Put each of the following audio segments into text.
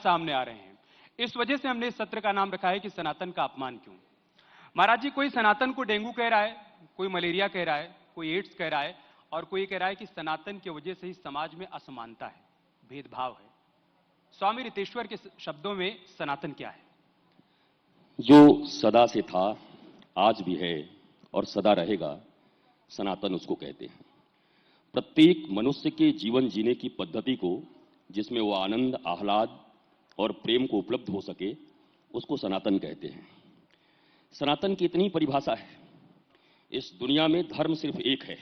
सामने आ रहे हैं। इस वजह से हमने इस सत्र का नाम रखा है कि सनातन का अपमान क्यों। महाराज जी, कोई सनातन को डेंगू कह रहा है, कोई मलेरिया कह रहा है, कोई एड्स कह रहा है, और कोई कह रहा है कि सनातन की वजह से ही समाज में असमानता है, भेदभाव है। स्वामी रितेश्वर के शब्दों में सनातन क्या है? जो सदा से था, आज भी है और सदा रहेगा, सनातन उसको कहते हैं। प्रत्येक मनुष्य के जीवन जीने की पद्धति को, जिसमें वो आनंद, आह्लाद और प्रेम को उपलब्ध हो सके, उसको सनातन कहते हैं। सनातन की इतनी परिभाषा है। इस दुनिया में धर्म सिर्फ एक है।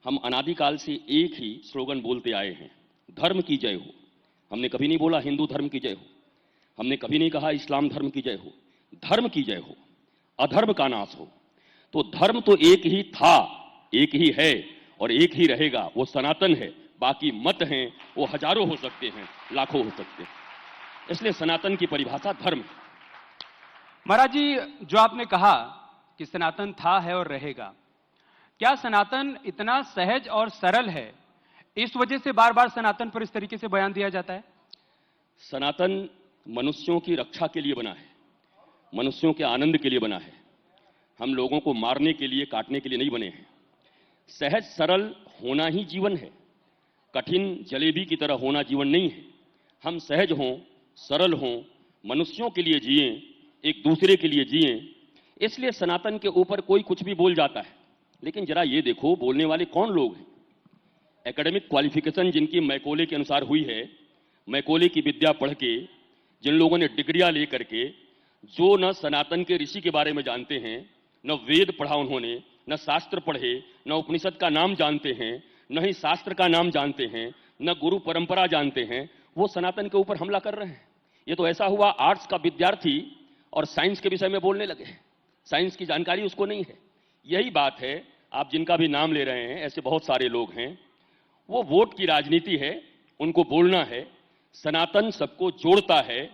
हम अनादिकाल से एक ही स्लोगन बोलते आए हैं, धर्म की जय हो। हमने कभी नहीं बोला हिंदू धर्म की जय हो, हमने कभी नहीं कहा इस्लाम धर्म की जय हो। धर्म की जय हो, अधर्म का नाश हो। तो धर्म तो एक ही था, एक ही है और एक ही रहेगा, वो सनातन है। बाकी मत हैं, वो हजारों हो सकते हैं, लाखों हो सकते हैं। इसलिए सनातन की परिभाषा धर्म है। महाराज जी, जो आपने कहा कि सनातन था, है और रहेगा, क्या सनातन इतना सहज और सरल है, इस वजह से बार बार सनातन पर इस तरीके से बयान दिया जाता है? सनातन मनुष्यों की रक्षा के लिए बना है, मनुष्यों के आनंद के लिए बना है। हम लोगों को मारने के लिए, काटने के लिए नहीं बने हैं। सहज सरल होना ही जीवन है, कठिन जलेबी की तरह होना जीवन नहीं है। हम सहज हों, सरल हों, मनुष्यों के लिए जिएं, एक दूसरे के लिए जिएं। इसलिए सनातन के ऊपर कोई कुछ भी बोल जाता है, लेकिन जरा ये देखो बोलने वाले कौन लोग हैं। एकेडमिक क्वालिफिकेशन जिनकी मैकोले के अनुसार हुई है, मैकोले की विद्या पढ़ के, जिन लोगों ने डिग्रियां लेकर के, जो न सनातन के ऋषि के बारे में जानते हैं, न वेद पढ़ा उन्होंने, न शास्त्र पढ़े, न उपनिषद का नाम जानते हैं, न ही शास्त्र का नाम जानते हैं, न गुरु परंपरा जानते हैं, वो सनातन के ऊपर हमला कर रहे हैं। ये तो ऐसा हुआ आर्ट्स का विद्यार्थी और साइंस के विषय में बोलने लगे। साइंस की जानकारी उसको नहीं है। यही बात है, आप जिनका भी नाम ले रहे हैं, ऐसे बहुत सारे लोग हैं। वो वोट की राजनीति है, उनको बोलना है। सनातन सबको जोड़ता है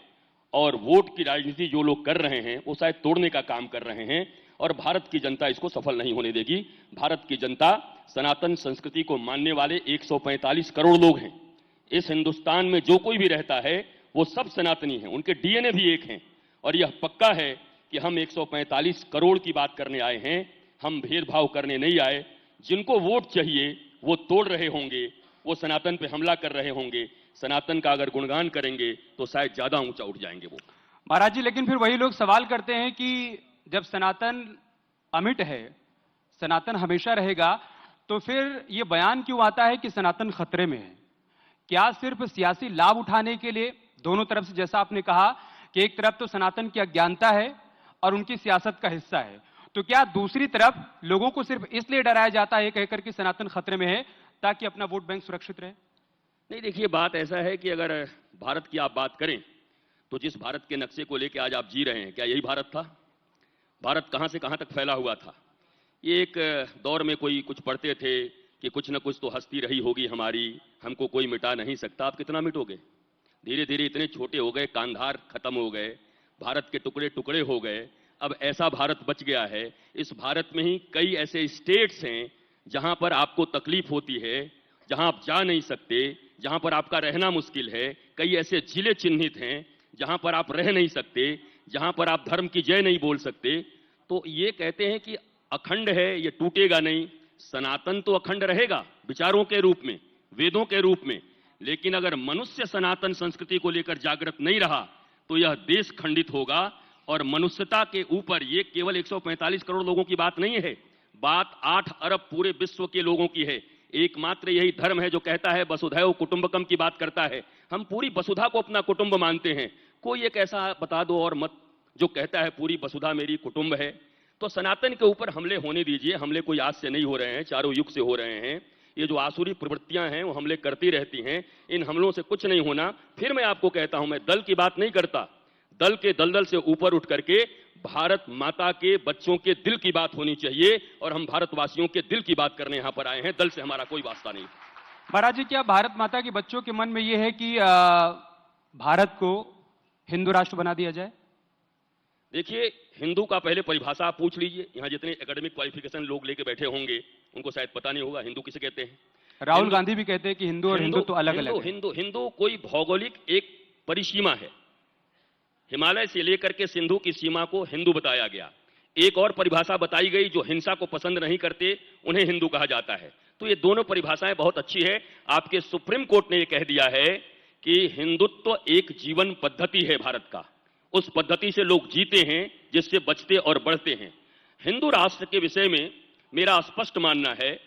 और वोट की राजनीति जो लोग कर रहे हैं वो शायद तोड़ने का काम कर रहे हैं, और भारत की जनता इसको सफल नहीं होने देगी। भारत की जनता सनातन संस्कृति को मानने वाले 145 करोड़ लोग हैं। इस हिंदुस्तान में जो कोई भी रहता है वो सब सनातनी हैं, उनके डीएनए भी एक हैं। और यह पक्का है कि हम 145 करोड़ की बात करने आए हैं, हम भेदभाव करने नहीं आए। जिनको वोट चाहिए वो तोड़ रहे होंगे, वो सनातन पे हमला कर रहे होंगे। सनातन का अगर गुणगान करेंगे तो शायद ज्यादा ऊंचा उठ जाएंगे वो। महाराज जी, लेकिन फिर वही लोग सवाल करते हैं कि जब सनातन अमिट है, सनातन हमेशा रहेगा, तो फिर यह बयान क्यों आता है कि सनातन खतरे में है? क्या सिर्फ सियासी लाभ उठाने के लिए दोनों तरफ से, जैसा आपने कहा कि एक तरफ तो सनातन की अज्ञानता है और उनकी सियासत का हिस्सा है, तो क्या दूसरी तरफ लोगों को सिर्फ इसलिए डराया जाता है कहकर कि सनातन खतरे में है ताकि अपना वोट बैंक सुरक्षित रहे? नहीं, देखिए बात ऐसा है कि अगर भारत की आप बात करें तो जिस भारत के नक्शे को लेकर आज आप जी रहे हैं, क्या यही भारत था? भारत कहां से कहां तक फैला हुआ था। ये एक दौर में कोई कुछ पढ़ते थे कि कुछ न कुछ तो हस्ती रही होगी हमारी, हमको कोई मिटा नहीं सकता। आप कितना मिटोगे? धीरे धीरे इतने छोटे हो गए, कांधार खत्म हो गए, भारत के टुकड़े टुकड़े हो गए। अब ऐसा भारत बच गया है, इस भारत में ही कई ऐसे स्टेट्स हैं जहां पर आपको तकलीफ होती है, जहां आप जा नहीं सकते, जहां पर आपका रहना मुश्किल है। कई ऐसे जिले चिन्हित हैं जहां पर आप रह नहीं सकते, जहां पर आप धर्म की जय नहीं बोल सकते। तो ये कहते हैं कि अखंड है, ये टूटेगा नहीं। सनातन तो अखंड रहेगा विचारों के रूप में, वेदों के रूप में, लेकिन अगर मनुष्य सनातन संस्कृति को लेकर जागृत नहीं रहा तो यह देश खंडित होगा। और मनुष्यता के ऊपर ये केवल 145 करोड़ लोगों की बात नहीं है, बात 8 अरब पूरे विश्व के लोगों की है। एकमात्र यही धर्म है जो कहता है वसुधैव कुटुंबकम की बात करता है। हम पूरी वसुधा को अपना कुटुंब मानते हैं। कोई एक ऐसा बता दो और मत जो कहता है पूरी वसुधा मेरी कुटुंब है। तो सनातन के ऊपर हमले होने दीजिए। हमले कोई आज से नहीं हो रहे हैं, चारों युग से हो रहे हैं। ये जो आसुरी प्रवृत्तियां हैं वो हमले करती रहती हैं, इन हमलों से कुछ नहीं होना। फिर मैं आपको कहता हूं, मैं दल की बात नहीं करता, दल के दलदल से ऊपर उठ करके भारत माता के बच्चों के दिल की बात होनी चाहिए, और हम भारतवासियों के दिल की बात करने यहां पर आए हैं। दल से हमारा कोई वास्ता नहीं। महाराज जी, क्या भारत माता के बच्चों के मन में यह है कि भारत को हिंदू राष्ट्र बना दिया जाए? देखिए, हिंदू का पहले परिभाषा आप पूछ लीजिए। यहां जितने एकेडमिक क्वालिफिकेशन लोग लेके बैठे होंगे उनको शायद पता नहीं होगा हिंदू किसे कहते हैं। राहुल गांधी भी कहते हैं कि हिंदू और हिंदू तो अलग अलग है। हिंदू कोई भौगोलिक एक परिसीमा है। हिमालय से लेकर के सिंधु की सीमा को हिंदू बताया गया। एक और परिभाषा बताई गई, जो हिंसा को पसंद नहीं करते उन्हें हिंदू कहा जाता है। तो ये दोनों परिभाषाएं बहुत अच्छी है। आपके सुप्रीम कोर्ट ने ये कह दिया है कि हिंदुत्व एक जीवन पद्धति है भारत का, उस पद्धति से लोग जीते हैं जिससे बचते और बढ़ते हैं। हिंदू राष्ट्र के विषय में मेरा स्पष्ट मानना है,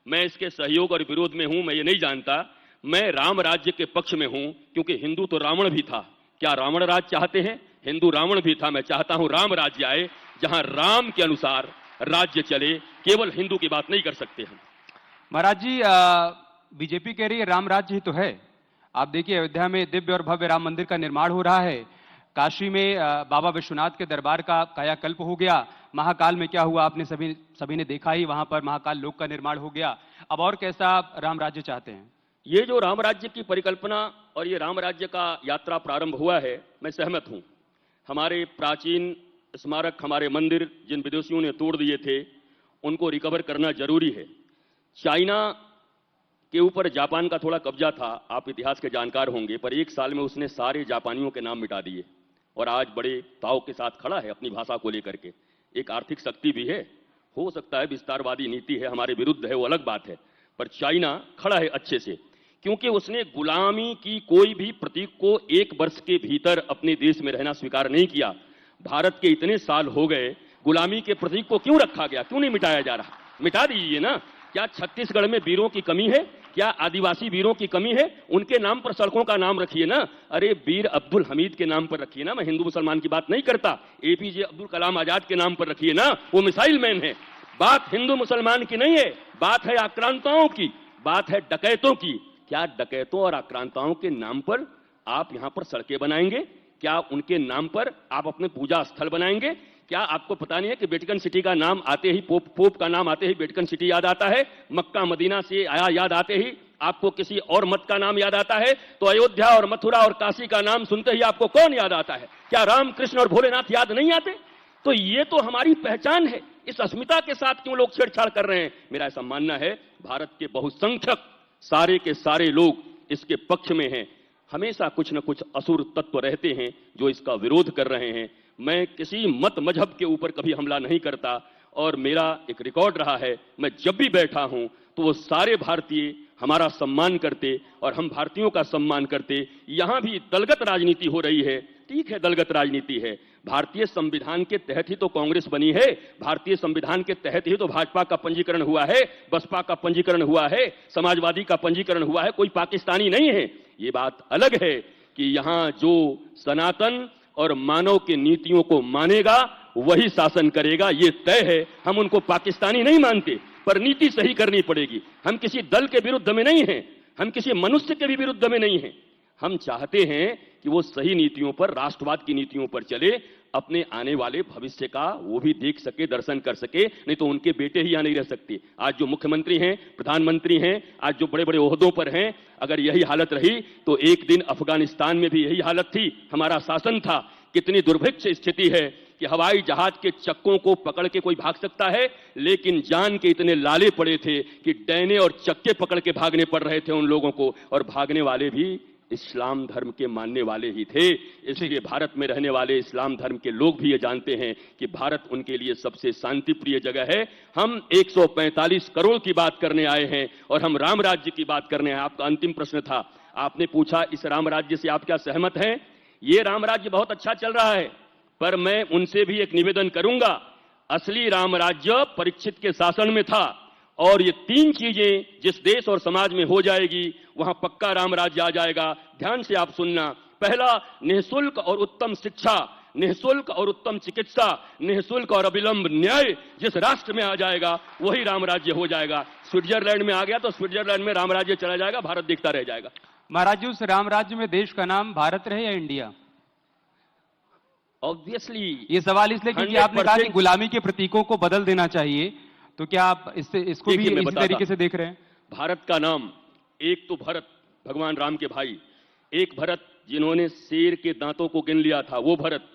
मैं इसके सहयोग और विरोध में हूं, मैं ये नहीं जानता। मैं राम राज्य के पक्ष में हूं, क्योंकि हिंदू तो रावण भी था। क्या रावण राज चाहते हैं? हिंदू रावण भी था। मैं चाहता हूं राम राज्य आए, जहां राम के अनुसार राज्य चले, केवल हिंदू की बात नहीं कर सकते हम। महाराज जी, बीजेपी कह रही है राम राज्य ही तो है। आप देखिए, अयोध्या में दिव्य और भव्य राम मंदिर का निर्माण हो रहा है। काशी में बाबा विश्वनाथ के दरबार का कायाकल्प हो गया। महाकाल में क्या हुआ आपने सभी ने देखा ही, वहां पर महाकाल लोक का निर्माण हो गया। अब और कैसा आप राम राज्य चाहते हैं? ये जो राम राज्य की परिकल्पना और ये राम राज्य का यात्रा प्रारंभ हुआ है, मैं सहमत हूं। हमारे प्राचीन स्मारक, हमारे मंदिर जिन विदेशियों ने तोड़ दिए थे, उनको रिकवर करना जरूरी है। चाइना के ऊपर जापान का थोड़ा कब्जा था, आप इतिहास के जानकार होंगे, पर एक साल में उसने सारे जापानियों के नाम मिटा दिए और आज बड़े ताव के साथ खड़ा है अपनी भाषा को लेकर के। एक आर्थिक शक्ति भी है, हो सकता है विस्तारवादी नीति है, हमारे विरुद्ध है, वो अलग बात है, पर चाइना खड़ा है अच्छे से, क्योंकि उसने गुलामी की कोई भी प्रतीक को 1 वर्ष के भीतर अपने देश में रहना स्वीकार नहीं किया। भारत के इतने साल हो गए, गुलामी के प्रतीक को क्यों रखा गया, क्यों नहीं मिटाया जा रहा? मिटा दीजिए ना। क्या छत्तीसगढ़ में वीरों की कमी है? क्या आदिवासी वीरों की कमी है? उनके नाम पर सड़कों का नाम रखिए ना। अरे वीर अब्दुल हमीद के नाम पर रखिए ना। मैं हिंदू मुसलमान की बात नहीं करता। एपीजे अब्दुल कलाम आजाद के नाम पर रखिए ना, वो मिसाइल मैन है। बात हिंदू मुसलमान की नहीं है, बात है आक्रांताओं की, बात है डकैतों की। क्या डकैतों और आक्रांताओं के नाम पर आप यहां पर सड़कें बनाएंगे? क्या उनके नाम पर आप अपने पूजा स्थल बनाएंगे? क्या आपको पता नहीं है कि वेटिकन सिटी का नाम आते ही, पोप का नाम आते ही वेटिकन सिटी याद आता है? मक्का मदीना से आया याद आते ही आपको किसी और मत का नाम याद आता है? तो अयोध्या और मथुरा और काशी का नाम सुनते ही आपको कौन याद आता है? क्या राम कृष्ण और भोलेनाथ याद नहीं आते? तो ये तो हमारी पहचान है। इस अस्मिता के साथ क्यों लोग छेड़छाड़ कर रहे हैं? मेरा ऐसा मानना है, भारत के बहुसंख्यक सारे के सारे लोग इसके पक्ष में हैं। हमेशा कुछ न कुछ असुर तत्व रहते हैं जो इसका विरोध कर रहे हैं। मैं किसी मत मजहब के ऊपर कभी हमला नहीं करता और मेरा एक रिकॉर्ड रहा है, मैं जब भी बैठा हूं तो वो सारे भारतीय हमारा सम्मान करते और हम भारतीयों का सम्मान करते। यहां भी दलगत राजनीति हो रही है, ठीक है, दलगत राजनीति है। भारतीय संविधान के तहत ही तो कांग्रेस बनी है, भारतीय संविधान के तहत ही तो भाजपा का पंजीकरण हुआ है, बसपा का पंजीकरण हुआ है, समाजवादी का पंजीकरण हुआ है, कोई पाकिस्तानी नहीं है। ये बात अलग है कि यहां जो सनातन और मानव की नीतियों को मानेगा वही शासन करेगा, ये तय है। हम उनको पाकिस्तानी नहीं मानते, पर नीति सही करनी पड़ेगी। हम किसी दल के विरुद्ध में नहीं हैं, हम किसी मनुष्य के भी विरुद्ध में नहीं हैं। हम चाहते हैं कि वो सही नीतियों पर, राष्ट्रवाद की नीतियों पर चले, अपने आने वाले भविष्य का वो भी देख सके, दर्शन कर सके। नहीं तो उनके बेटे ही यहां नहीं रह सकते। आज जो मुख्यमंत्री हैं, प्रधानमंत्री हैं, आज जो बड़े बड़े ओहदों पर हैं, अगर यही हालत रही तो एक दिन अफगानिस्तान में भी यही हालत थी, हमारा शासन था। कितनी दुर्भिक्ष स्थिति है कि हवाई जहाज के चक्कों को पकड़ के कोई भाग सकता है, लेकिन जान के इतने लाले पड़े थे कि डैने और चक्के पकड़ के भागने पड़ रहे थे उन लोगों को, और भागने वाले भी इस्लाम धर्म के मानने वाले ही थे। इसलिए भारत में रहने वाले इस्लाम धर्म के लोग भी ये जानते हैं कि भारत उनके लिए सबसे शांति प्रिय जगह है। हम 145 करोड़ की बात करने आए हैं और हम राम राज्य की बात करने आए। आपका अंतिम प्रश्न था, आपने पूछा इस राम राज्य से आप क्या सहमत हैं? ये राम राज्य बहुत अच्छा चल रहा है, पर मैं उनसे भी एक निवेदन करूंगा। असली राम राज्य परीक्षित के शासन में था, और ये 3 चीजें जिस देश और समाज में हो जाएगी वहां पक्का राम राज्य आ जाएगा। ध्यान से आप सुनना। पहला, निःशुल्क और उत्तम शिक्षा, निःशुल्क और उत्तम चिकित्सा, निःशुल्क और अविलंब न्याय जिस राष्ट्र में आ जाएगा वही राम राज्य हो जाएगा। स्विट्जरलैंड में आ गया तो स्विट्जरलैंड में राम राज्य चला जाएगा, भारत दिखता रह जाएगा। महाराज जी, उस राम राज्य में देश का नाम भारत रहे या इंडिया? ऑब्वियसली ये सवाल इसलिए क्योंकि आपने कहा कि गुलामी के प्रतीकों को बदल देना चाहिए, तो क्या आप इसको भी इसी तरीके से देख रहे हैं? भारत का नाम, एक तो भरत, भगवान राम के भाई, एक भरत जिन्होंने शेर के दांतों को गिन लिया था वो भरत,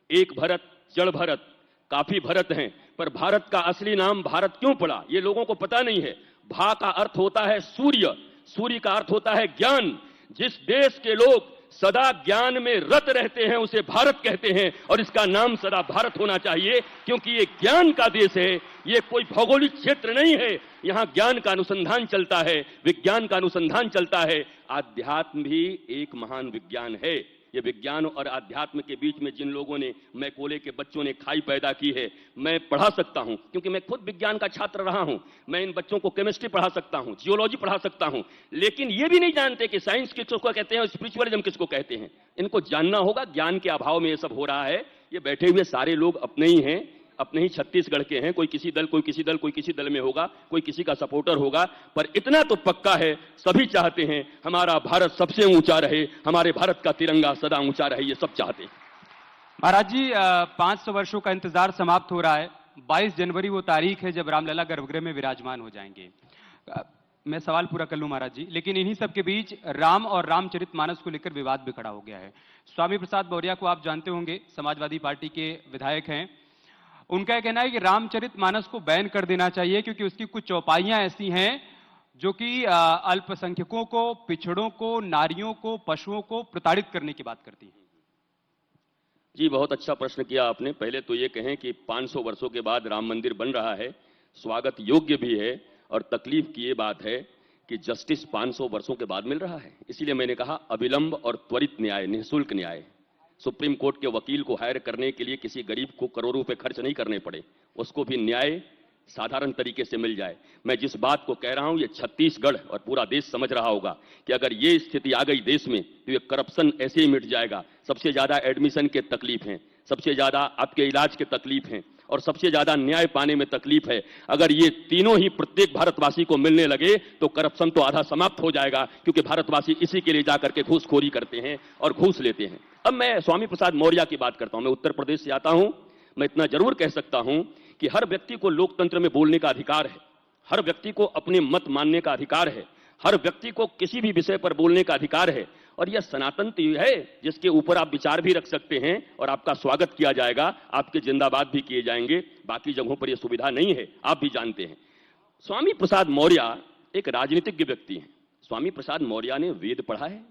एक भरत जड़ भरत, काफी भरत हैं, पर भारत का असली नाम भारत क्यों पड़ा ये लोगों को पता नहीं है। भा का अर्थ होता है सूर्य, सूर्य का अर्थ होता है ज्ञान। जिस देश के लोग सदा ज्ञान में रत रहते हैं उसे भारत कहते हैं, और इसका नाम सदा भारत होना चाहिए, क्योंकि ये ज्ञान का देश है, ये कोई भौगोलिक क्षेत्र नहीं है। यहां ज्ञान का अनुसंधान चलता है, विज्ञान का अनुसंधान चलता है। आध्यात्म भी एक महान विज्ञान है। ये विज्ञान और आध्यात्म के बीच में जिन लोगों ने, मैकोले के बच्चों ने खाई पैदा की है, मैं पढ़ा सकता हूं, क्योंकि मैं खुद विज्ञान का छात्र रहा हूं। मैं इन बच्चों को केमिस्ट्री पढ़ा सकता हूं, जियोलॉजी पढ़ा सकता हूं, लेकिन ये भी नहीं जानते कि साइंस किसको कहते हैं और स्पिरिचुअलिज्म किसको कहते हैं। इनको जानना होगा। ज्ञान के अभाव में ये सब हो रहा है। ये बैठे हुए सारे लोग अपने ही हैं, अपने ही छत्तीसगढ़ के हैं। कोई किसी दल, कोई किसी दल, कोई किसी दल में होगा, कोई किसी का सपोर्टर होगा, पर इतना तो पक्का है, सभी चाहते हैं हमारा भारत सबसे ऊंचा रहे, हमारे भारत का तिरंगा सदा ऊंचा रहे, ये सब चाहते हैं। महाराज जी, 500 वर्षों का इंतजार समाप्त हो रहा है। 22 जनवरी वो तारीख है जब रामलला गर्भगृह में विराजमान हो जाएंगे। मैं सवाल पूरा कर लूं महाराज जी, लेकिन इन्हीं सब के बीच राम और रामचरितमानस को लेकर विवाद भी खड़ा हो गया है। स्वामी प्रसाद मौर्य को आप जानते होंगे, समाजवादी पार्टी के विधायक हैं। उनका कहना है कि रामचरितमानस को बैन कर देना चाहिए, क्योंकि उसकी कुछ चौपाइयां ऐसी हैं जो कि अल्पसंख्यकों को, पिछड़ों को, नारियों को, पशुओं को प्रताड़ित करने की बात करती हैं। जी, बहुत अच्छा प्रश्न किया आपने। पहले तो ये कहें कि 500 वर्षों के बाद राम मंदिर बन रहा है, स्वागत योग्य भी है, और तकलीफ की ये बात है कि जस्टिस 500 वर्षों के बाद मिल रहा है। इसीलिए मैंने कहा अविलंब और त्वरित न्याय, निःशुल्क न्याय। सुप्रीम कोर्ट के वकील को हायर करने के लिए किसी गरीब को करोड़ों रुपए खर्च नहीं करने पड़े, उसको भी न्याय साधारण तरीके से मिल जाए। मैं जिस बात को कह रहा हूं, ये छत्तीसगढ़ और पूरा देश समझ रहा होगा कि अगर ये स्थिति आ गई देश में तो ये करप्शन ऐसे ही मिट जाएगा। सबसे ज्यादा एडमिशन के तकलीफ हैं, सबसे ज्यादा आपके इलाज के तकलीफ हैं, और सबसे ज्यादा न्याय पाने में तकलीफ है। अगर ये तीनों ही प्रत्येक भारतवासी को मिलने लगे तो करप्शन तो आधा समाप्त हो जाएगा, क्योंकि भारतवासी इसी के लिए जाकर के घूसखोरी करते हैं और घूस लेते हैं। अब मैं स्वामी प्रसाद मौर्य की बात करता हूं। मैं उत्तर प्रदेश से आता हूं। मैं इतना जरूर कह सकता हूं कि हर व्यक्ति को लोकतंत्र में बोलने का अधिकार है, हर व्यक्ति को अपने मत मानने का अधिकार है, हर व्यक्ति को किसी भी विषय पर बोलने का अधिकार है। और यह सनातन तो है जिसके ऊपर आप विचार भी रख सकते हैं और आपका स्वागत किया जाएगा, आपके जिंदाबाद भी किए जाएंगे। बाकी जगहों पर यह सुविधा नहीं है, आप भी जानते हैं। स्वामी प्रसाद मौर्य एक राजनीतिज्ञ व्यक्ति हैं। स्वामी प्रसाद मौर्य ने वेद पढ़ा है।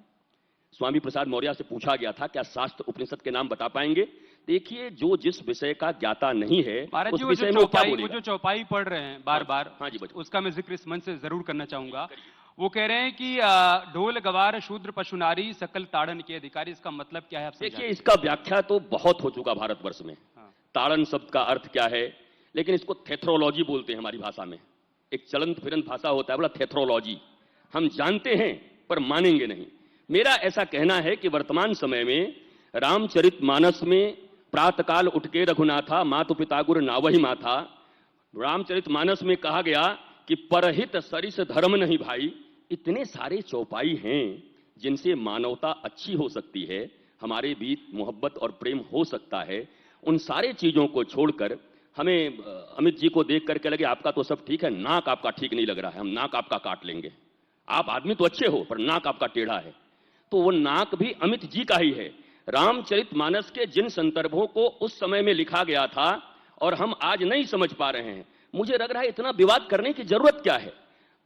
स्वामी प्रसाद मौर्य से पूछा गया था क्या शास्त्र उपनिषद के नाम बता पाएंगे। देखिए, जो जिस विषय का ज्ञाता नहीं है उस विषय में वो जो चौपाई पढ़ रहे हैं बार बार, हाँ जी, उसका मैं जिक्र इस मंच से जरूर करना चाहूंगा। वो कह रहे हैं कि ढोल गवार शूद्र पशु नारी सकल ताड़न के अधिकारी। इसका मतलब क्या है आप देखिए, इसका व्याख्या तो बहुत हो चुका भारतवर्ष में। ताड़न शब्द का अर्थ क्या है, लेकिन इसको थेथ्रोलॉजी बोलते हैं हमारी भाषा में। एक चलंत फिरंत भाषा होता है, बोला थेथ्रोलॉजी। हम जानते हैं पर मानेंगे नहीं। मेरा ऐसा कहना है कि वर्तमान समय में रामचरितमानस में प्रातकाल उठ के रघुनाथा मातु पिता गुरु नावहि माथा, रामचरितमानस में कहा गया कि परहित सरिस धर्म नहीं भाई। इतने सारे चौपाई हैं जिनसे मानवता अच्छी हो सकती है, हमारे बीच मोहब्बत और प्रेम हो सकता है। उन सारे चीजों को छोड़कर हमें अमित जी को देख करके लगे आपका तो सब ठीक है, नाक आपका ठीक नहीं लग रहा है, हम नाक आपका काट लेंगे। आप आदमी तो अच्छे हो पर नाक आपका टेढ़ा है। तो वो नाक भी अमित जी का ही है। रामचरितमानस के जिन संदर्भों को उस समय में लिखा गया था और हम आज नहीं समझ पा रहे हैं, मुझे लग रहा है इतना विवाद करने की जरूरत क्या है।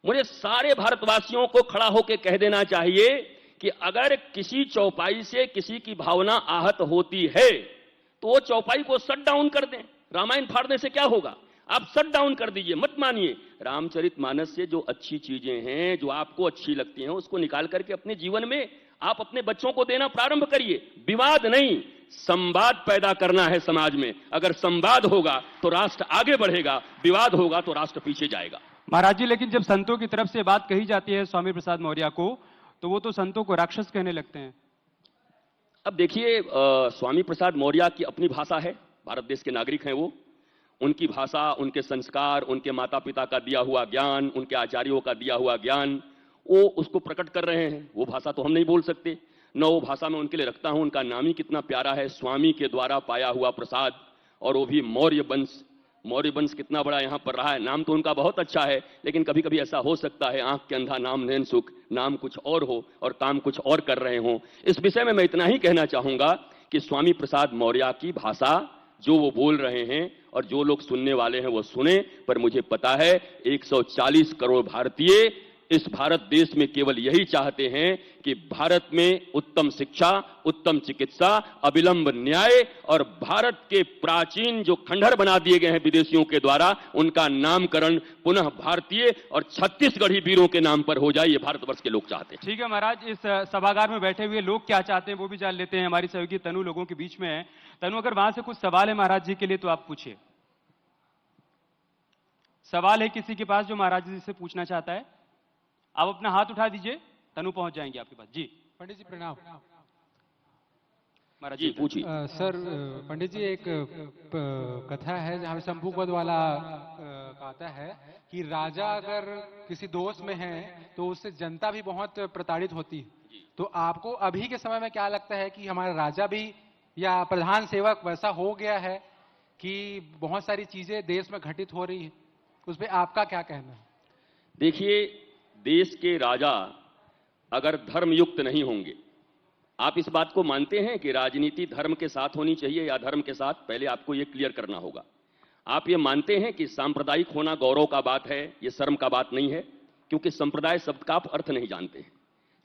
मुझे सारे भारतवासियों को खड़ा होकर कह देना चाहिए कि अगर किसी चौपाई से किसी की भावना आहत होती है तो वो चौपाई को शट डाउन कर दें। रामायण फाड़ने से क्या होगा, आप शट डाउन कर दीजिए, मत मानिए। रामचरितमानस से जो अच्छी चीजें हैं, जो आपको अच्छी लगती हैं, उसको निकाल करके अपने जीवन में आप अपने बच्चों को देना प्रारंभ करिए। विवाद नहीं, संवाद पैदा करना है समाज में। अगर संवाद होगा तो राष्ट्र आगे बढ़ेगा, विवाद होगा तो राष्ट्र पीछे जाएगा। महाराज जी, लेकिन जब संतों की तरफ से बात कही जाती है स्वामी प्रसाद मौर्य को, तो वो तो संतों को राक्षस कहने लगते हैं। अब देखिए, स्वामी प्रसाद मौर्य की अपनी भाषा है, भारत देश के नागरिक हैं वो। उनकी भाषा, उनके संस्कार, उनके माता पिता का दिया हुआ ज्ञान, उनके आचार्यों का दिया हुआ ज्ञान, वो उसको प्रकट कर रहे हैं। वो भाषा तो हम नहीं बोल सकते, न वो भाषा मैं उनके लिए रखता हूं। उनका नाम ही कितना प्यारा है, स्वामी के द्वारा पाया हुआ प्रसाद, और वो भी मौर्य वंश। मौर्य वंश कितना बड़ा यहां पर रहा है। नाम तो उनका बहुत अच्छा है, लेकिन कभी कभी ऐसा हो सकता है आंख के अंधा नाम नैन सुख, नाम कुछ और हो और काम कुछ और कर रहे हो। इस विषय में मैं इतना ही कहना चाहूंगा कि स्वामी प्रसाद मौर्य की भाषा जो वो बोल रहे हैं और जो लोग सुनने वाले हैं वो सुने, पर मुझे पता है 140 करोड़ भारतीय इस भारत देश में केवल यही चाहते हैं कि भारत में उत्तम शिक्षा, उत्तम चिकित्सा, अविलंब न्याय और भारत के प्राचीन जो खंडहर बना दिए गए हैं विदेशियों के द्वारा, उनका नामकरण पुनः भारतीय और छत्तीसगढ़ी वीरों के नाम पर हो जाए, ये भारतवर्ष के लोग चाहते हैं। ठीक है महाराज, इस सभागार में बैठे हुए लोग क्या चाहते हैं वो भी जान लेते हैं। हमारी सहयोगी तनु लोगों के बीच में है। तनु, अगर वहां से कुछ सवाल है महाराज जी के लिए तो आप पूछिए। सवाल है किसी के पास जो महाराज जी से पूछना चाहता है? आप अपना हाथ उठा दीजिए, तनु पहुंच जाएंगे आपके पास। जी पंडित जी प्रणाम। महाराज जी पूछिए। सर पंडित जी, एक कथा है जहाँ संभुपद वाला कहता है कि राजा अगर किसी दोष में है तो उससे जनता भी बहुत प्रताड़ित होती है। तो आपको अभी के समय में क्या लगता है कि हमारा राजा भी या प्रधान सेवक वैसा हो गया है कि बहुत सारी चीजें देश में घटित हो रही है? उस पर आपका क्या कहना है? देखिए, देश के राजा अगर धर्मयुक्त नहीं होंगे, आप इस बात को मानते हैं कि राजनीति धर्म के साथ होनी चाहिए या धर्म के साथ? पहले आपको यह क्लियर करना होगा। आप ये मानते हैं कि सांप्रदायिक होना गौरव का बात है, ये शर्म का बात नहीं है? क्योंकि संप्रदाय शब्द का आप अर्थ नहीं जानते हैं।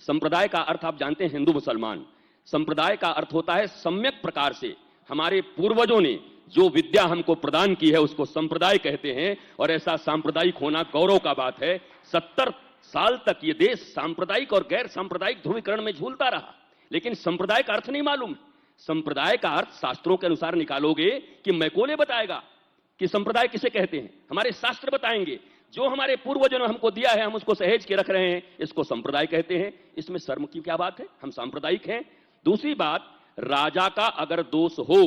संप्रदाय का अर्थ आप जानते हैं हिंदू मुसलमान। संप्रदाय का अर्थ होता है सम्यक प्रकार से हमारे पूर्वजों ने जो विद्या हमको प्रदान की है उसको संप्रदाय कहते हैं, और ऐसा सांप्रदायिक होना गौरव का बात है। 70 साल तक ये देश सांप्रदायिक और गैर सांप्रदायिक ध्रुवीकरण में झूलता रहा, लेकिन संप्रदाय का अर्थ नहीं मालूम। संप्रदाय का अर्थ शास्त्रों के अनुसार निकालोगे कि मैकोले बताएगा कि संप्रदाय किसे कहते हैं, हमारे शास्त्र बताएंगे। जो हमारे पूर्वजों ने हमको दिया है हम उसको सहेज के रख रहे हैं, इसको संप्रदाय कहते हैं। इसमें शर्म की क्या बात है? हम सांप्रदायिक हैं। दूसरी बात, राजा का अगर दोष हो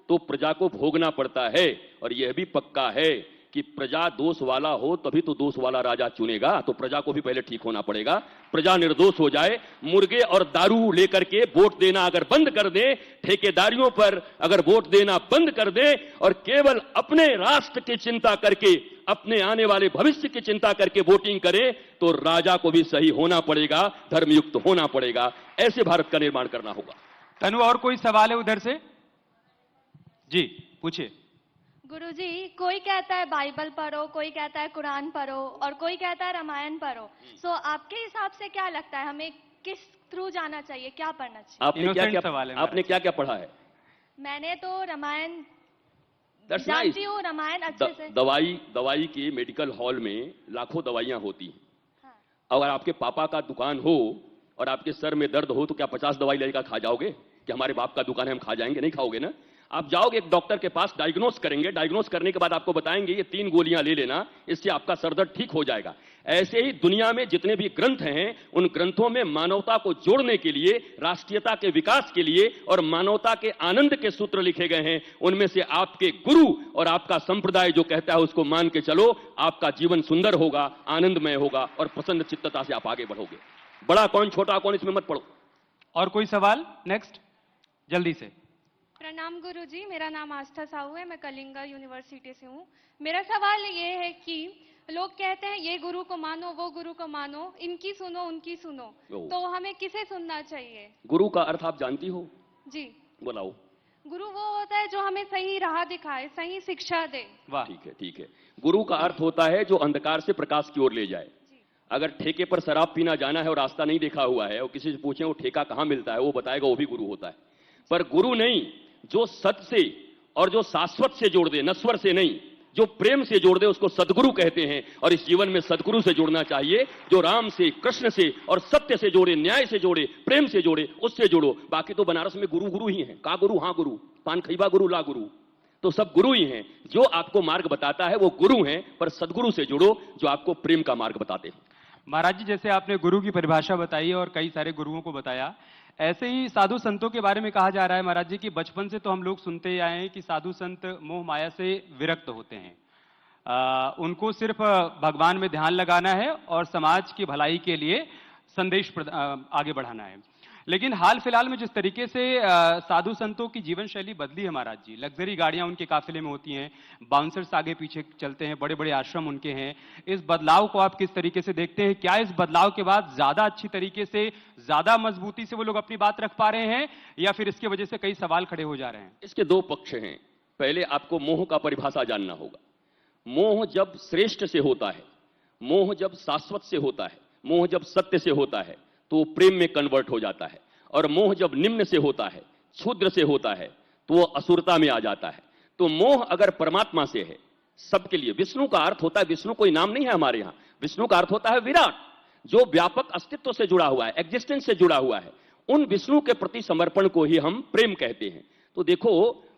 तो प्रजा को भोगना पड़ता है, और यह भी पक्का है कि प्रजा दोष वाला हो तभी तो दोष वाला राजा चुनेगा। तो प्रजा को भी पहले ठीक होना पड़ेगा। प्रजा निर्दोष हो जाए, मुर्गे और दारू लेकर के वोट देना अगर बंद कर दे, ठेकेदारियों पर अगर वोट देना बंद कर दे और केवल अपने राष्ट्र की चिंता करके, अपने आने वाले भविष्य की चिंता करके वोटिंग करें, तो राजा को भी सही होना पड़ेगा, धर्मयुक्त होना पड़ेगा। ऐसे भारत का निर्माण करना होगा। तनु, और कोई सवाल है उधर से? जी पूछिए। गुरुजी, कोई कहता है बाइबल पढ़ो, कोई कहता है कुरान पढ़ो और कोई कहता है रामायण पढ़ो। सो आपके हिसाब से क्या लगता है हमें किस थ्रू जाना चाहिए, क्या पढ़ना चाहिए? आपने क्या क्या पढ़ा है? मैंने तो रामायण जानती हूँ, रामायण अच्छे से। दवाई की मेडिकल हॉल में लाखों दवाइयां होती हैं। हाँ। अगर आपके पापा का दुकान हो और आपके सर में दर्द हो तो क्या 50 दवाई लेकर खा जाओगे कि हमारे बाप का दुकान है हम खा जाएंगे? नहीं खाओगे ना। आप जाओगे एक डॉक्टर के पास, डायग्नोस करेंगे, डायग्नोस करने के बाद आपको बताएंगे ये 3 गोलियां ले लेना, इससे आपका सर दर्द ठीक हो जाएगा। ऐसे ही दुनिया में जितने भी ग्रंथ हैं, उन ग्रंथों में मानवता को जोड़ने के लिए, राष्ट्रीयता के विकास के लिए और मानवता के आनंद के सूत्र लिखे गए हैं। उनमें से आपके गुरु और आपका संप्रदाय जो कहता है उसको मान के चलो, आपका जीवन सुंदर होगा, आनंदमय होगा और प्रसन्न चित्तता से आप आगे बढ़ोगे। बड़ा कौन छोटा कौन, इसमें मत पड़ो। और कोई सवाल? नेक्स्ट, जल्दी से। प्रणाम गुरुजी, मेरा नाम आस्था साहू है, मैं कलिंगा यूनिवर्सिटी से हूँ। मेरा सवाल ये है कि लोग कहते हैं ये गुरु को मानो, वो गुरु को मानो, इनकी सुनो उनकी सुनो, तो हमें किसे सुनना चाहिए? गुरु का अर्थ आप जानती हो? जी बताओ। गुरु वो होता है जो हमें सही राह दिखाए, सही शिक्षा दे। वाह, ठीक है। गुरु का अर्थ होता है जो अंधकार से प्रकाश की ओर ले जाए। अगर ठेके पर शराब पीना जाना है और रास्ता नहीं देखा हुआ है और किसी से पूछे वो ठेका कहां मिलता है, वो बताएगा, वो भी गुरु होता है। पर गुरु नहीं, जो सत्य से और जो शाश्वत से जोड़ दे, नश्वर से नहीं, जो प्रेम से जोड़ दे, उसको सदगुरु कहते हैं। और इस जीवन में सदगुरु से जुड़ना चाहिए, जो राम से, कृष्ण से और सत्य से जोड़े, न्याय से जोड़े, प्रेम से जोड़े, उससे जोड़ो। बाकी तो बनारस में गुरु ही हैं। का गुरु? हाँ गुरु, पान खैबा गुरु, ला गुरु, तो सब गुरु ही हैं। जो आपको मार्ग बताता है वो गुरु हैं, पर सदगुरु से जुड़ो जो आपको प्रेम का मार्ग बताते हैं। महाराज जी, जैसे आपने गुरु की परिभाषा बताई और कई सारे गुरुओं को बताया, ऐसे ही साधु संतों के बारे में कहा जा रहा है महाराज जी कि बचपन से तो हम लोग सुनते आए हैं कि साधु संत मोह माया से विरक्त होते हैं। उनको सिर्फ भगवान में ध्यान लगाना है और समाज की भलाई के लिए संदेश आगे बढ़ाना है। लेकिन हाल फिलहाल में जिस तरीके से साधु संतों की जीवन शैली बदली है महाराज जी, लग्जरी गाड़ियां उनके काफिले में होती हैं, बाउंसर्स आगे पीछे चलते हैं, बड़े बड़े आश्रम उनके हैं। इस बदलाव को आप किस तरीके से देखते हैं? क्या इस बदलाव के बाद ज्यादा अच्छी तरीके से, ज्यादा मजबूती से वो लोग अपनी बात रख पा रहे हैं, या फिर इसकी वजह से कई सवाल खड़े हो जा रहे हैं? इसके 2 पक्ष हैं। पहले आपको मोह का परिभाषा जानना होगा। मोह जब श्रेष्ठ से होता है, मोह जब शाश्वत से होता है, मोह जब सत्य से होता है तो वो प्रेम में कन्वर्ट हो जाता है, और मोह जब निम्न से होता है, क्षुद्र से होता है, तो वो असुरता में आ जाता है। तो मोह अगर परमात्मा से है सबके लिए, विष्णु का अर्थ होता है, विष्णु कोई नाम नहीं है हमारे यहां, विष्णु का अर्थ होता है विराट, जो व्यापक अस्तित्व से जुड़ा हुआ है, एग्जिस्टेंस से जुड़ा हुआ है। उन विष्णु के प्रति समर्पण को ही हम प्रेम कहते हैं। तो देखो,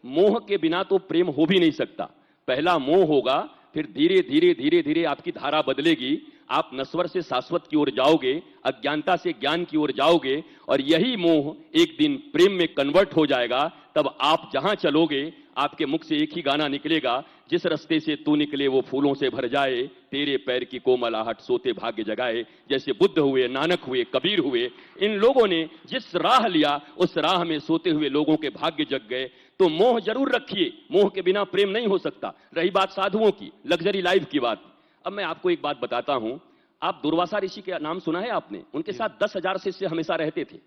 मोह के बिना तो प्रेम हो भी नहीं सकता। पहला मोह होगा, फिर धीरे धीरे धीरे धीरे आपकी धारा बदलेगी, आप नश्वर से शाश्वत की ओर जाओगे, अज्ञानता से ज्ञान की ओर जाओगे, और यही मोह एक दिन प्रेम में कन्वर्ट हो जाएगा। तब आप जहां चलोगे आपके मुख से एक ही गाना निकलेगा, जिस रास्ते से तू निकले वो फूलों से भर जाए, तेरे पैर की कोमल आहट सोते भाग्य जगाए। जैसे बुद्ध हुए, नानक हुए, कबीर हुए, इन लोगों ने जिस राह लिया उस राह में सोते हुए लोगों के भाग्य जग गए। तो मोह जरूर रखिए, मोह के बिना प्रेम नहीं हो सकता। रही बात साधुओं की, लग्जरी लाइफ की बात, अब मैं आपको एक बात बताता हूं। आप दुर्वासा ऋषि के नाम सुना है आपने? उनके साथ 10,000 शिष्य हमेशा रहते थे।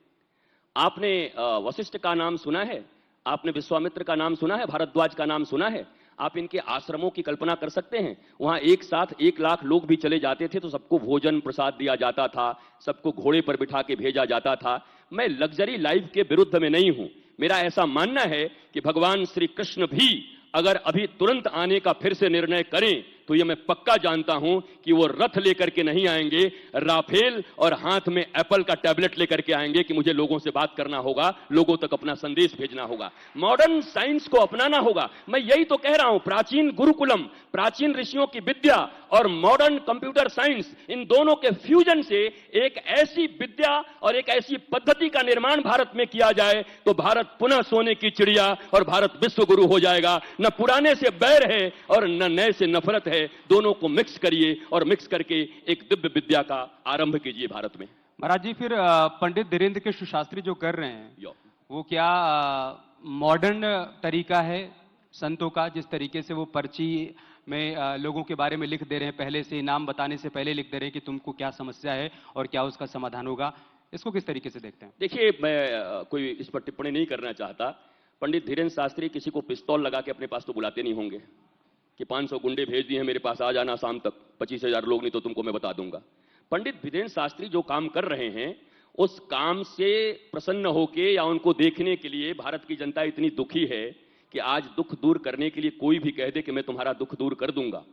आपने वशिष्ठ का नाम सुना है? आपने विश्वामित्र का नाम सुना है? भारद्वाज का नाम सुना है? आप इनके आश्रमों की कल्पना कर सकते हैं? वहां एक साथ 1 लाख लोग भी चले जाते थे तो सबको भोजन प्रसाद दिया जाता था, सबको घोड़े पर बिठा के भेजा जाता था। मैं लग्जरी लाइफ के विरुद्ध में नहीं हूं। मेरा ऐसा मानना है कि भगवान श्री कृष्ण भी अगर अभी तुरंत आने का फिर से निर्णय करें तो यह मैं पक्का जानता हूं कि वो रथ लेकर के नहीं आएंगे, राफेल और हाथ में एप्पल का टैबलेट लेकर के आएंगे कि मुझे लोगों से बात करना होगा, लोगों तक अपना संदेश भेजना होगा, मॉडर्न साइंस को अपनाना होगा। मैं यही तो कह रहा हूं, प्राचीन गुरुकुलम, प्राचीन ऋषियों की विद्या और मॉडर्न कंप्यूटर साइंस, इन दोनों के फ्यूजन से एक ऐसी विद्या और एक ऐसी पद्धति का निर्माण भारत में किया जाए तो भारत पुनः सोने की चिड़िया और भारत विश्व गुरु हो जाएगा। न पुराने से बैर है और न नए से नफरत है, दोनों को मिक्स करिए और मिक्स करके एक दिव्य विद्या का आरंभ कीजिए भारत में। महाराज जी, फिर पंडित धीरेन्द्र के सुशास्त्री जो कर रहे हैं वो क्या मॉडर्न तरीका है संतों का, जिस तरीके से वो पर्ची में लोगों के बारे में लिख दे रहे हैं, पहले से नाम बताने से पहले लिख दे रहे हैं कि तुमको क्या समस्या है और क्या उसका समाधान होगा, इसको किस तरीके से देखते हैं? देखिए, मैं कोई इस पर टिप्पणी नहीं करना चाहता। पंडित धीरेन्द्र शास्त्री किसी को पिस्तौल लगा के अपने पास तो बुलाते नहीं होंगे कि 500 गुंडे भेज दिए हैं मेरे पास, आ जाना शाम तक, 25,000 लोग नहीं तो तुमको मैं बता दूंगा। पंडित धीरेन्द्र शास्त्री जो काम कर रहे हैं उस काम से प्रसन्न होके या उनको देखने के लिए भारत की जनता इतनी दुखी है कि आज दुख दूर करने के लिए कोई भी कह दे कि मैं तुम्हारा दुख दूर कर दूंगा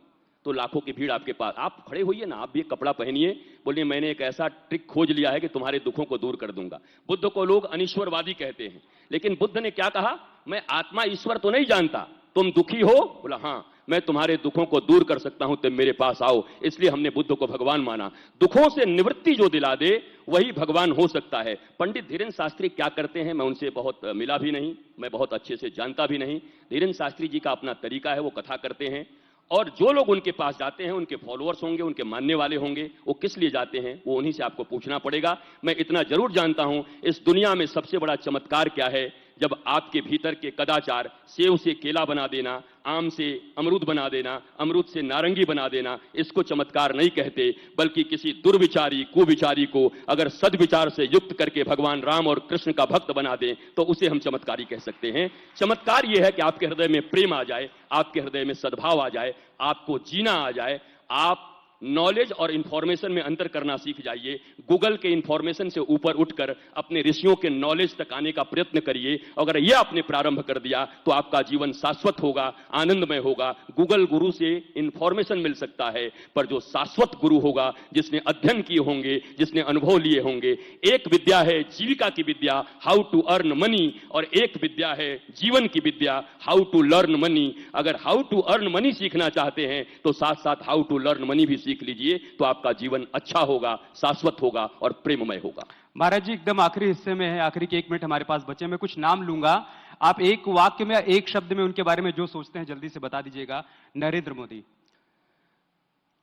तो लाखों की भीड़ आपके पास। आप खड़े होइए ना, आप भी एक कपड़ा पहनिए, बोलिए मैंने एक ऐसा ट्रिक खोज लिया है कि तुम्हारे दुखों को दूर कर दूंगा। बुद्ध को लोग अनीश्वरवादी कहते हैं, लेकिन बुद्ध ने क्या कहा? मैं आत्मा ईश्वर तो नहीं जानता, तुम दुखी हो? बोला हाँ, मैं तुम्हारे दुखों को दूर कर सकता हूं, तुम मेरे पास आओ। इसलिए हमने बुद्ध को भगवान माना। दुखों से निवृत्ति जो दिला दे वही भगवान हो सकता है। पंडित धीरेन्द्र शास्त्री क्या करते हैं, मैं उनसे बहुत मिला भी नहीं, मैं बहुत अच्छे से जानता भी नहीं। धीरेन्द्र शास्त्री जी का अपना तरीका है, वो कथा करते हैं और जो लोग उनके पास जाते हैं उनके फॉलोअर्स होंगे, उनके मानने वाले होंगे। वो किस लिए जाते हैं वो उन्हीं से आपको पूछना पड़ेगा। मैं इतना जरूर जानता हूं, इस दुनिया में सबसे बड़ा चमत्कार क्या है? जब आपके भीतर के कदाचार, सेव से केला बना देना, आम से अमरूद बना देना, अमरूद से नारंगी बना देना, इसको चमत्कार नहीं कहते, बल्कि किसी दुर्विचारी कुविचारी को अगर सद्विचार से युक्त करके भगवान राम और कृष्ण का भक्त बना दें तो उसे हम चमत्कारी कह सकते हैं। चमत्कार यह है कि आपके हृदय में प्रेम आ जाए, आपके हृदय में सद्भाव आ जाए, आपको जीना आ जाए। आप नॉलेज और इंफॉर्मेशन में अंतर करना सीख जाइए। गूगल के इंफॉर्मेशन से ऊपर उठकर अपने ऋषियों के नॉलेज तक आने का प्रयत्न करिए। अगर यह आपने प्रारंभ कर दिया तो आपका जीवन शाश्वत होगा, आनंदमय होगा। गूगल गुरु से इंफॉर्मेशन मिल सकता है, पर जो शाश्वत गुरु होगा, जिसने अध्ययन किए होंगे, जिसने अनुभव लिए होंगे। एक विद्या है जीविका की विद्या, हाउ टू अर्न मनी, और एक विद्या है जीवन की विद्या, हाउ टू लर्न मनी। अगर हाउ टू अर्न मनी सीखना चाहते हैं तो साथ साथ हाउ टू लर्न मनी भी सीख लीजिए, तो आपका जीवन अच्छा होगा, शाश्वत होगा और प्रेममय होगा। महाराज जी, एकदम आखिरी हिस्से में है, आखिरी के 1 मिनट हमारे पास बचे। मैं कुछ नाम लूंगा, आप एक वाक्य में, एक शब्द में उनके बारे में जो सोचते हैं जल्दी से बता दीजिएगा। Narendra Modi,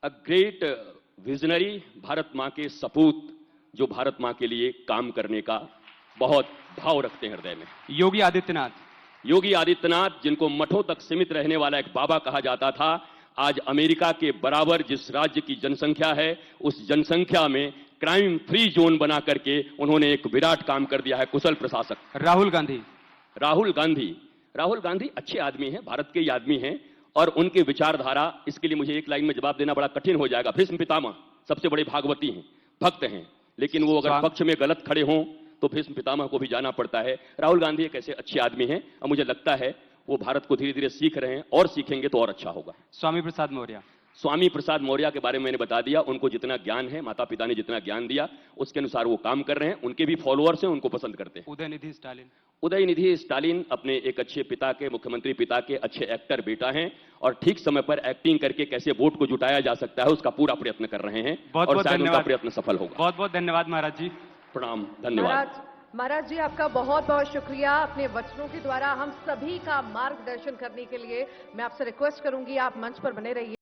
a great visionary, Bharat मां के सपूत, जो भारत मां के लिए काम करने का बहुत भाव रखते हैं हृदय में। योगी आदित्यनाथ, योगी आदित्यनाथ जिनको मठों तक सीमित रहने वाला एक बाबा कहा जाता था, आज अमेरिका के बराबर जिस राज्य की जनसंख्या है उस जनसंख्या में क्राइम फ्री जोन बना करके उन्होंने एक विराट काम कर दिया है। कुशल प्रशासक। राहुल गांधी, राहुल गांधी, राहुल गांधी अच्छे आदमी हैं, भारत के ही आदमी हैं, और उनके विचारधारा, इसके लिए मुझे एक लाइन में जवाब देना बड़ा कठिन हो जाएगा। भीष्म पितामह सबसे बड़े भागवती हैं, भक्त हैं, लेकिन वो अगर स्वामी- पक्ष में गलत खड़े हों तो भीष्म पितामह को भी जाना पड़ता है। राहुल गांधी एक ऐसे अच्छे आदमी हैं और मुझे लगता है वो भारत को धीरे धीरे सीख रहे हैं और सीखेंगे तो और अच्छा होगा। स्वामी प्रसाद मौर्य। स्वामी प्रसाद मौर्य के बारे में मैंने बता दिया, उनको जितना ज्ञान है, माता पिता ने जितना ज्ञान दिया उसके अनुसार वो काम कर रहे हैं, उनके भी फॉलोअर्स हैं, उनको पसंद करते हैं। उदयनिधि स्टालिन। उदयनिधि स्टालिन अपने एक अच्छे पिता के, मुख्यमंत्री पिता के अच्छे एक्टर बेटा हैं और ठीक समय पर एक्टिंग करके कैसे वोट को जुटाया जा सकता है उसका पूरा प्रयत्न कर रहे हैं बहुत और बहुत शायद उनका धन्यवाद। प्रयत्न सफल होगा। बहुत बहुत धन्यवाद महाराज जी। प्रणाम, धन्यवाद। महाराज जी, आपका बहुत बहुत शुक्रिया। अपने वचनों के द्वारा हम सभी का मार्गदर्शन करने के लिए मैं आपसे रिक्वेस्ट करूंगी आप मंच पर बने रहिए।